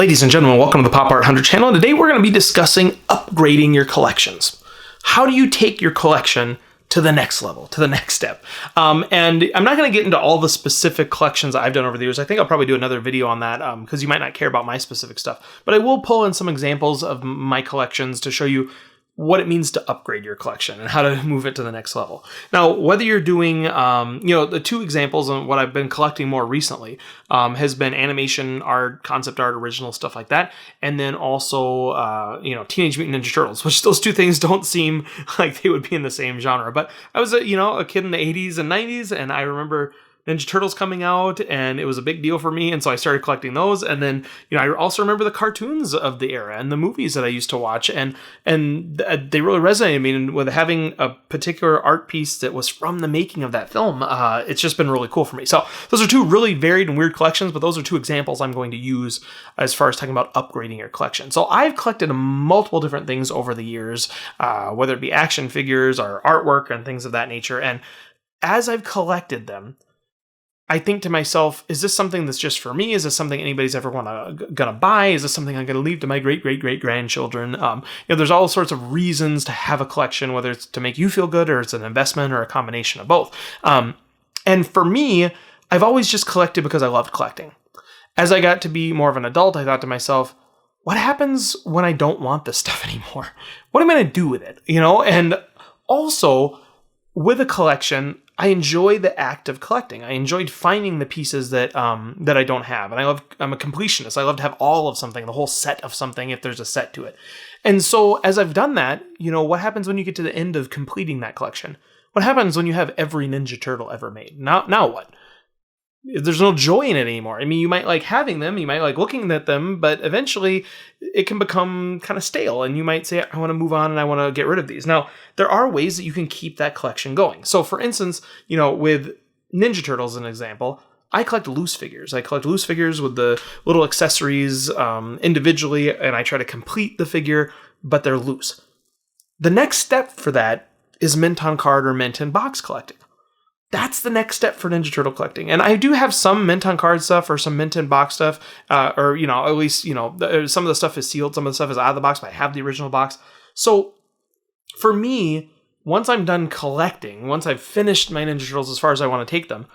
Ladies and gentlemen, welcome to the Pop Art Hunter channel. Today we're going to be discussing upgrading your collections. How do you take your collection to the next level, to the next step? And I'm not going to get into all the specific collections I've done over the years. I think I'll probably do another video on that because you might not care about my specific stuff. But I will pull in some examples of my collections to show you what it means to upgrade your collection and how to move it to the next level. Now, whether you're doing, the two examples on what I've been collecting more recently has been animation art, concept art, original stuff like that. And then also, Teenage Mutant Ninja Turtles, which those two things don't seem like they would be in the same genre. But I was, a kid in the 80s and 90s, and I remember Ninja Turtles coming out, and it was a big deal for me, and so I started collecting those. And then, I also remember the cartoons of the era and the movies that I used to watch, and they really resonated with me. And with having a particular art piece that was from the making of that film, it's just been really cool for me. So those are two really varied and weird collections, but those are two examples I'm going to use as far as talking about upgrading your collection. So I've collected multiple different things over the years, whether it be action figures or artwork and things of that nature. And as I've collected them, I think to myself, is this something that's just for me? Is this something anybody's ever gonna buy? Is this something I'm gonna leave to my great-great-great-grandchildren? There's all sorts of reasons to have a collection, whether it's to make you feel good or it's an investment or a combination of both. And for me, I've always just collected because I loved collecting. As I got to be more of an adult, I thought to myself, what happens when I don't want this stuff anymore? What am I gonna do with it? And also, with a collection, I enjoy the act of collecting. I enjoyed finding the pieces that I don't have. And I'm a completionist. I love to have all of something, the whole set of something, if there's a set to it. And so as I've done that, what happens when you get to the end of completing that collection? What happens when you have every Ninja Turtle ever made? Now what? There's no joy in it anymore. I mean, you might like having them, you might like looking at them, but eventually it can become kind of stale, and you might say, I want to move on and I want to get rid of these. Now, there are ways that you can keep that collection going. So for instance, with Ninja Turtles, as an example, I collect loose figures. I collect loose figures with the little accessories individually, and I try to complete the figure, but they're loose. The next step for that is mint on card or mint in box collecting. That's the next step for Ninja Turtle collecting. And I do have some mint on card stuff or some mint in box stuff, at least, some of the stuff is sealed, some of the stuff is out of the box, but I have the original box. So for me, once I'm done collecting, once I've finished my Ninja Turtles as far as I want to take them,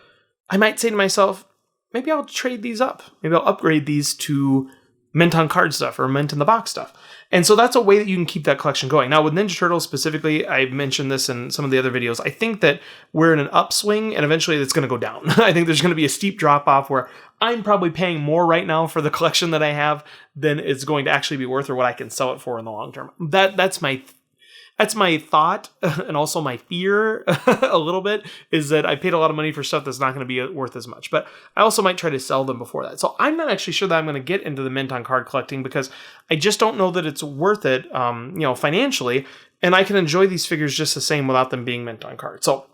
I might say to myself, maybe I'll trade these up. Maybe I'll upgrade these to mint on card stuff or mint in the box stuff. And so that's a way that you can keep that collection going. Now with Ninja Turtles specifically, I've mentioned this in some of the other videos, I think that we're in an upswing and eventually it's going to go down. I think there's going to be a steep drop off where I'm probably paying more right now for the collection that I have than it's going to actually be worth or what I can sell it for in the long term. That's my thought, and also my fear a little bit, is that I paid a lot of money for stuff that's not going to be worth as much. But I also might try to sell them before that. So I'm not actually sure that I'm going to get into the mint on card collecting because I just don't know that it's worth it, financially. And I can enjoy these figures just the same without them being mint on card. So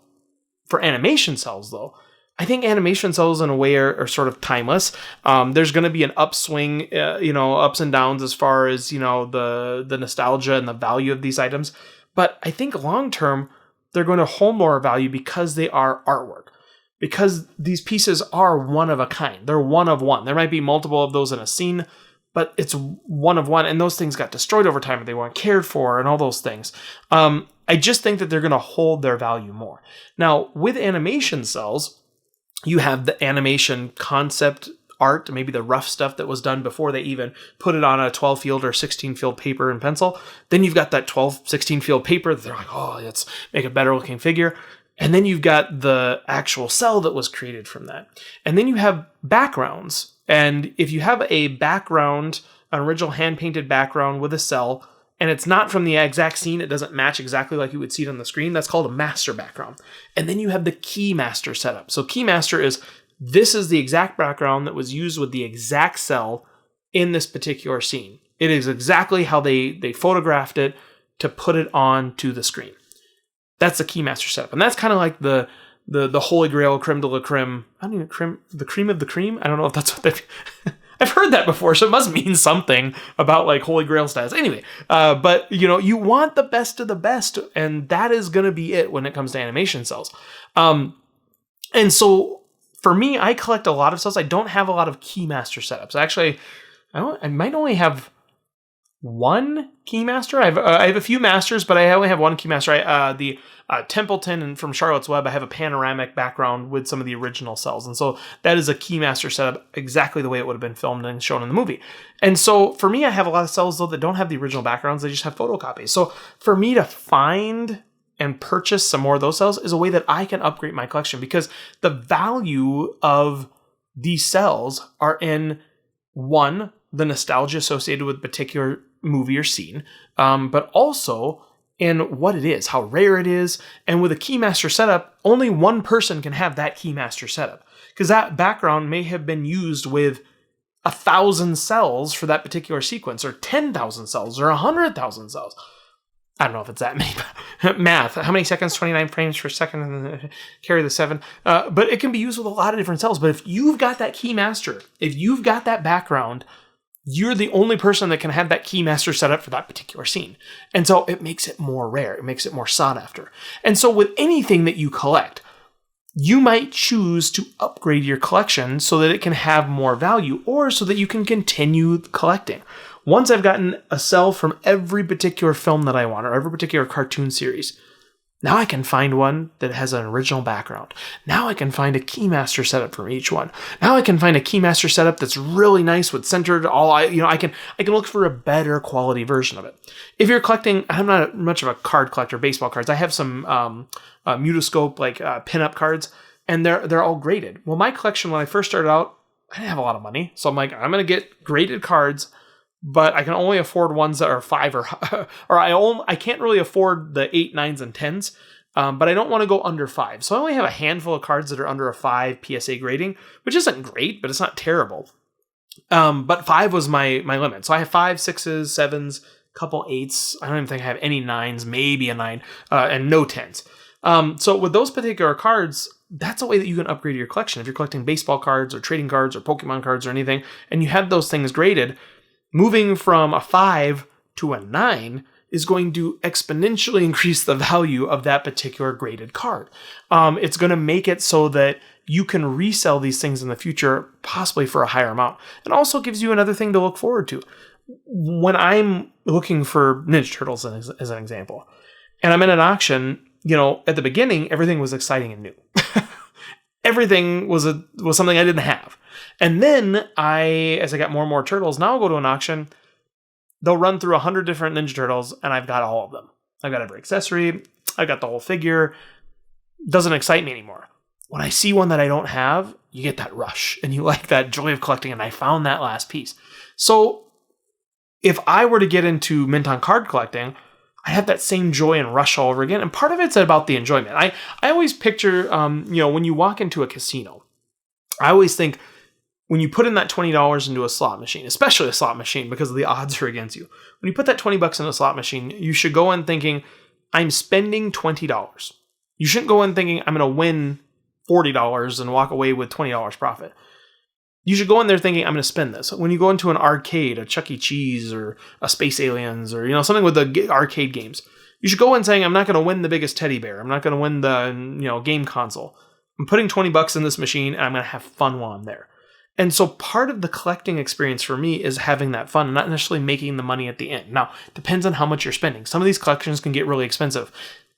for animation cells, though, I think animation cells in a way are sort of timeless. There's going to be an upswing, ups and downs as far as, the nostalgia and the value of these items. But I think long term, they're going to hold more value because they are artwork. Because these pieces are one of a kind. They're one of one. There might be multiple of those in a scene, but it's one of one. And those things got destroyed over time and they weren't cared for and all those things. I just think that they're going to hold their value more. Now, with animation cells, you have the animation concept art, maybe the rough stuff that was done before they even put it on a 12 field or 16 field paper and pencil. Then you've got that 12, 16 field paper that they're like, oh, let's make a better looking figure. And then you've got the actual cell that was created from that. And then you have backgrounds. And if you have a background, an original hand painted background with a cell, and it's not from the exact scene, it doesn't match exactly like you would see it on the screen, that's called a master background. And then you have the Keymaster setup. So Keymaster is, this is the exact background that was used with the exact cell in this particular scene. It is exactly how they photographed it to put it onto the screen. That's the Keymaster setup. And that's kind of like the holy grail, creme de la creme. I don't even the cream of the cream. I don't know if that's what they've... I've heard that before, so it must mean something about like holy grail styles. Anyway, but you want the best of the best, and that is going to be it when it comes to animation cells. And so for me, I collect a lot of cells. I don't have a lot of Keymaster setups. Actually, I might only have one Keymaster. I have a few masters, but I only have one Keymaster. The Templeton and from Charlotte's Web, I have a panoramic background with some of the original cells, and so that is a Keymaster setup exactly the way it would have been filmed and shown in the movie. And so for me, I have a lot of cells though that don't have the original backgrounds; they just have photocopies. So for me to find and purchase some more of those cells is a way that I can upgrade my collection, because the value of these cells are in, one, the nostalgia associated with a particular movie or scene, but also in what it is, how rare it is. And with a Keymaster setup, only one person can have that Keymaster setup, because that background may have been used with 1,000 cells for that particular sequence, or 10,000 cells, or 100,000 cells. I don't know if it's that many. Math. How many seconds? 29 frames per second, and carry the 7. But it can be used with a lot of different cells. But if you've got that Keymaster, if you've got that background, you're the only person that can have that Keymaster set up for that particular scene. And so it makes it more rare. It makes it more sought after. And so with anything that you collect, you might choose to upgrade your collection so that it can have more value, or so that you can continue collecting. Once I've gotten a cell from every particular film that I want, or every particular cartoon series, now I can find one that has an original background. Now I can find a Keymaster setup from each one. Now I can find a Keymaster setup that's really nice with centered I can look for a better quality version of it. If you're collecting, I'm not much of a card collector, baseball cards. I have some Mutascope pinup cards, and they're all graded. Well, my collection when I first started out, I didn't have a lot of money, so I'm like, I'm gonna get graded cards, but I can only afford ones that are 5 or I can't really afford the 8, 9s, and 10s. But I don't want to go under 5. So I only have a handful of cards that are under a 5 PSA grading, which isn't great, but it's not terrible. But 5 was my limit. So I have 5, 6s, 7s, couple 8s. I don't even think I have any 9s, maybe a 9, and no 10s. So with those particular cards, that's a way that you can upgrade your collection. If you're collecting baseball cards or trading cards or Pokemon cards or anything, and you have those things graded, moving from a 5 to a 9 is going to exponentially increase the value of that particular graded card. It's going to make it so that you can resell these things in the future, possibly for a higher amount. It also gives you another thing to look forward to. When I'm looking for Ninja Turtles as an example, and I'm in an auction, at the beginning, everything was exciting and new. Everything was something I didn't have. And then as I got more and more turtles, now I'll go to an auction. They'll run through 100 different Ninja Turtles, and I've got all of them. I've got every accessory. I've got the whole figure. Doesn't excite me anymore. When I see one that I don't have, you get that rush, and you like that joy of collecting, and I found that last piece. So if I were to get into mint on card collecting, I have that same joy and rush all over again. And part of it's about the enjoyment. I always picture, when you walk into a casino, I always think, when you put in that $20 into a slot machine, especially a slot machine because the odds are against you, when you put that $20 in a slot machine, you should go in thinking, I'm spending $20. You shouldn't go in thinking, I'm going to win $40 and walk away with $20 profit. You should go in there thinking, I'm going to spend this. When you go into an arcade, a Chuck E. Cheese or a Space Aliens or something with the arcade games, you should go in saying, I'm not going to win the biggest teddy bear. I'm not going to win the game console. I'm putting $20 in this machine, and I'm going to have fun while I'm there. And so part of the collecting experience for me is having that fun and not necessarily making the money at the end. Now, it depends on how much you're spending. Some of these collections can get really expensive.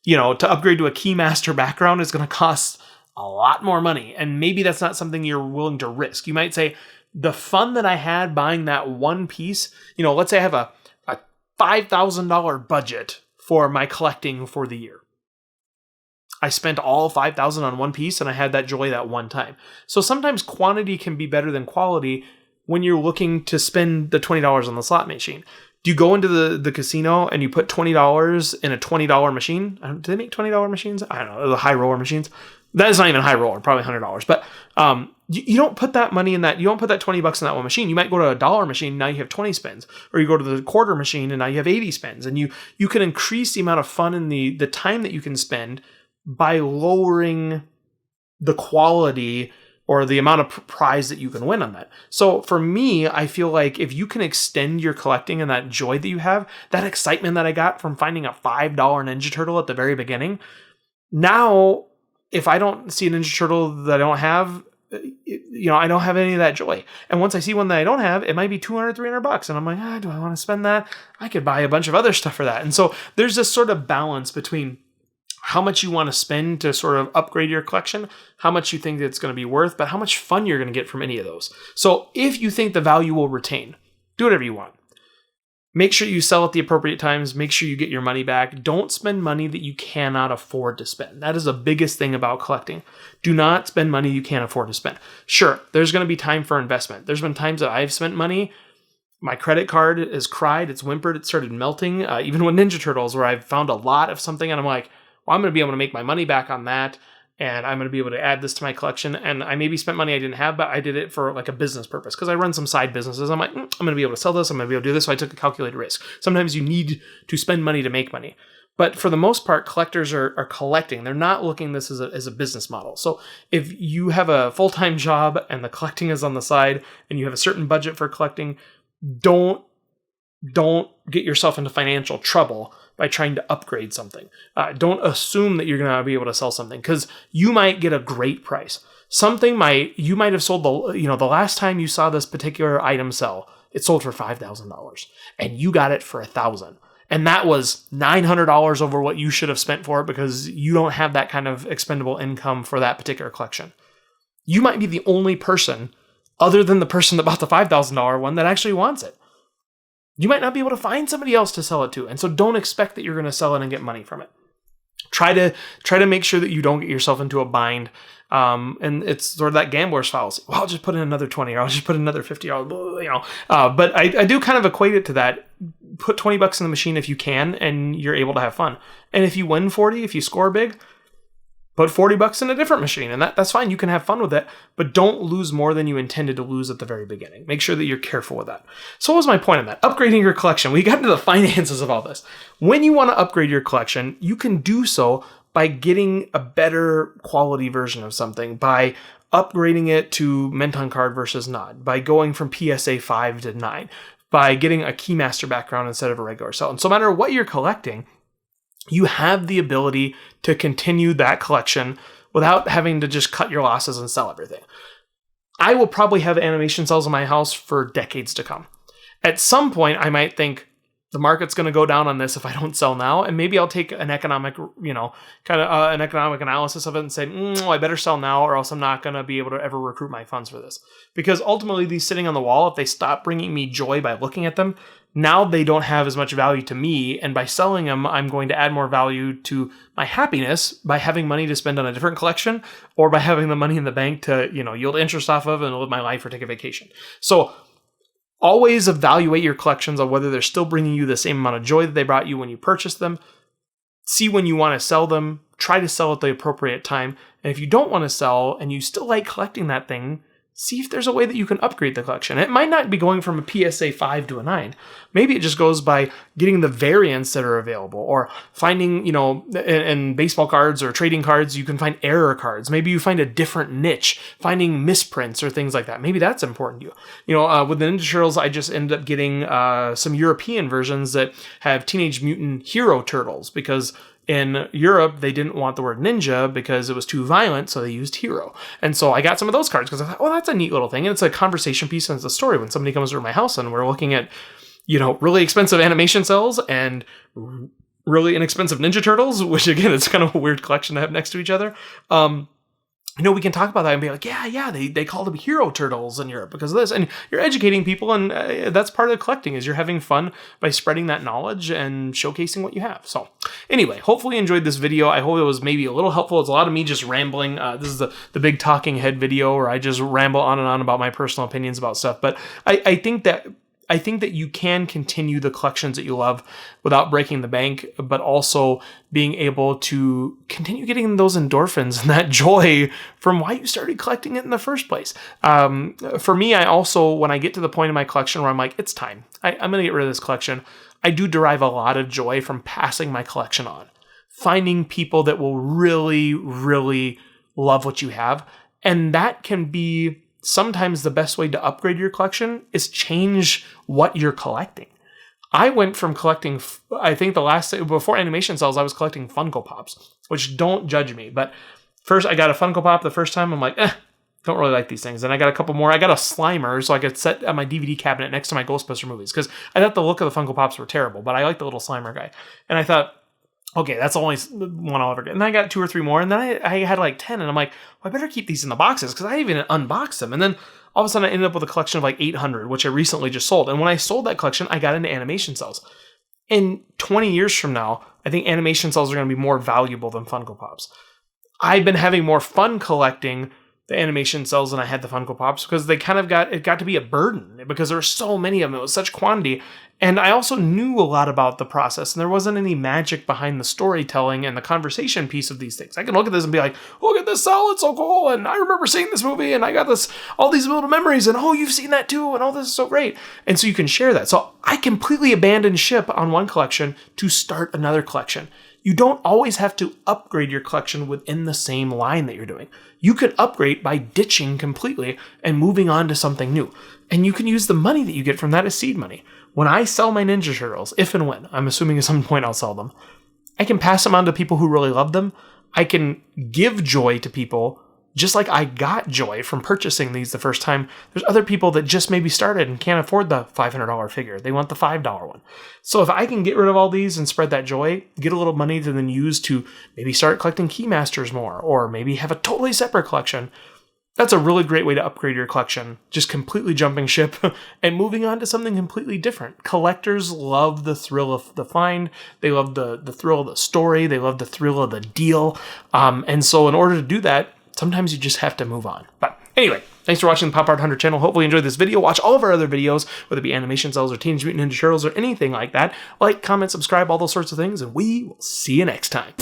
To upgrade to a Keymaster background is going to cost a lot more money. And maybe that's not something you're willing to risk. You might say, the fun that I had buying that one piece, let's say I have a $5,000 budget for my collecting for the year. I spent all $5,000 on one piece, and I had that joy that one time. So sometimes quantity can be better than quality when you're looking to spend the $20 on the slot machine. Do you go into the casino and you put $20 in a $20 machine? Do they make $20 machines? I don't know, the high roller machines. That is not even high roller, probably $100. But you don't put that money in that. You don't put that $20 in that one machine. You might go to a dollar machine, now you have 20 spins. Or you go to the quarter machine, and now you have 80 spins. And you can increase the amount of fun and the time that you can spend by lowering the quality or the amount of prize that you can win on that. So for me, I feel like if you can extend your collecting and that joy that you have, that excitement that I got from finding a $5 Ninja Turtle at the very beginning, now if I don't see a Ninja Turtle that I don't have, I don't have any of that joy. And once I see one that I don't have, it might be $200, $300. And I'm like, do I want to spend that? I could buy a bunch of other stuff for that. And so there's this sort of balance between how much you want to spend to sort of upgrade your collection, how much you think it's going to be worth, but how much fun you're going to get from any of those. So if you think the value will retain, do whatever you want. Make sure you sell at the appropriate times. Make sure you get your money back. Don't spend money that you cannot afford to spend. That is the biggest thing about collecting. Do not spend money you can't afford to spend. Sure, there's going to be time for investment. There's been times that I've spent money. My credit card has cried. It's whimpered. It started melting. Even with Ninja Turtles, where I've found a lot of something and I'm like, well, I'm going to be able to make my money back on that. And I'm going to be able to add this to my collection. And I maybe spent money I didn't have, but I did it for like a business purpose because I run some side businesses. I'm like, I'm going to be able to sell this. I'm going to be able to do this. So I took a calculated risk. Sometimes you need to spend money to make money. But for the most part, collectors are collecting. They're not looking at this as a business model. So if you have a full-time job and the collecting is on the side and you have a certain budget for collecting, don't get yourself into financial trouble by trying to upgrade something. Don't assume that you're going to be able to sell something because you might get a great price. You might have sold the last time you saw this particular item sell, it sold for $5,000 and you got it for $1,000. And that was $900 over what you should have spent for it because you don't have that kind of expendable income for that particular collection. You might be the only person other than the person that bought the $5,000 one that actually wants it. You might not be able to find somebody else to sell it to. And so don't expect that you're going to sell it and get money from it. Try to make sure that you don't get yourself into a bind. And it's sort of that gambler's fallacy. Well, I'll just put in another 20 or I'll just put in another 50 or, but I do kind of equate it to that. Put $20 in the machine if you can, and you're able to have fun. And if you win 40, if you score big, put $40 in a different machine, and that's fine. You can have fun with it, but don't lose more than you intended to lose at the very beginning. Make sure that you're careful with that. So what was my point on that? Upgrading your collection. We got into the finances of all this. When you want to upgrade your collection, you can do so by getting a better quality version of something, by upgrading it to Menton card versus not, by going from PSA 5 to 9, by getting a Keymaster background instead of a regular cell. And so no matter what you're collecting, you have the ability to continue that collection without having to just cut your losses and sell everything. I will probably have animation cells in my house for decades to come. At some point, I might think the market's going to go down on this if I don't sell now, and maybe I'll take an economic, an economic analysis of it and say, I better sell now or else I'm not going to be able to ever recruit my funds for this. Because ultimately, these sitting on the wall, if they stop bringing me joy by looking at them, now they don't have as much value to me, and by selling them, I'm going to add more value to my happiness by having money to spend on a different collection, or by having the money in the bank to, yield interest off of and live my life or take a vacation. So always evaluate your collections on whether they're still bringing you the same amount of joy that they brought you when you purchased them. See when you want to sell them. Try to sell at the appropriate time. And if you don't want to sell and you still like collecting that thing, see if there's a way that you can upgrade the collection. It might not be going from a PSA 5 to a 9. Maybe it just goes by getting the variants that are available, or finding, in baseball cards or trading cards, you can find error cards. Maybe you find a different niche, finding misprints or things like that. Maybe that's important to you. With the Ninja Turtles, I just ended up getting some European versions that have Teenage Mutant Hero Turtles, because in Europe, they didn't want the word ninja because it was too violent, so they used hero. And so I got some of those cards because I thought, that's a neat little thing. And it's a conversation piece and it's a story when somebody comes to my house and we're looking at, really expensive animation cells and really inexpensive Ninja Turtles, which again, it's kind of a weird collection to have next to each other. We can talk about that and be like, they call them hero turtles in Europe because of this. And you're educating people, and that's part of collecting, is you're having fun by spreading that knowledge and showcasing what you have. So anyway, hopefully you enjoyed this video. I hope it was maybe a little helpful. It's a lot of me just rambling. This is the big talking head video where I just ramble on and on about my personal opinions about stuff. But I think that you can continue the collections that you love without breaking the bank, but also being able to continue getting those endorphins and that joy from why you started collecting it in the first place. For me, I also, when I get to the point in my collection where I'm like, it's time, I'm going to get rid of this collection, I do derive a lot of joy from passing my collection on, finding people that will really, really love what you have. And that can be sometimes the best way to upgrade your collection is change what you're collecting. I went from collecting, I think before animation cells, I was collecting Funko Pops, which don't judge me. But first I got a Funko Pop the first time. I'm like, Don't really like these things. And I got a couple more. I got a Slimer, so I could set at my DVD cabinet next to my Ghostbuster movies, because I thought the look of the Funko Pops were terrible, but I like the little Slimer guy. And I thought, okay, that's the only one I'll ever get. And then I got 2 or 3 more, and then I had like 10, and I'm like, well, I better keep these in the boxes, because I even unboxed them. And then all of a sudden I ended up with a collection of like 800, which I recently just sold. And when I sold that collection, I got into animation cells. In 20 years from now, I think animation cells are going to be more valuable than Funko Pops. I've been having more fun collecting the animation cells than I had the Funko Pops, because they kind of got to be a burden, because there were so many of them. It was such quantity. And I also knew a lot about the process, and there wasn't any magic behind the storytelling and the conversation piece of these things. I can look at this and be like, look at this cell, it's so cool, and I remember seeing this movie, and I got all these little memories, and oh, you've seen that too, and all this is so great. And so you can share that. So I completely abandoned ship on one collection to start another collection. You don't always have to upgrade your collection within the same line that you're doing. You could upgrade by ditching completely and moving on to something new. And you can use the money that you get from that as seed money. When I sell my Ninja Turtles, if and when, I'm assuming at some point I'll sell them, I can pass them on to people who really love them. I can give joy to people, just like I got joy from purchasing these the first time. There's other people that just maybe started and can't afford the $500 figure. They want the $5 one. So if I can get rid of all these and spread that joy, get a little money to then use to maybe start collecting Keymasters more, or maybe have a totally separate collection, that's a really great way to upgrade your collection. Just completely jumping ship and moving on to something completely different. Collectors love the thrill of the find. They love the thrill of the story. They love the thrill of the deal. And so in order to do that, sometimes you just have to move on. But anyway, thanks for watching the Pop Art Hunter channel. Hopefully you enjoyed this video. Watch all of our other videos, whether it be animation cells or Teenage Mutant Ninja Turtles or anything like that. Like, comment, subscribe, all those sorts of things, and we will see you next time.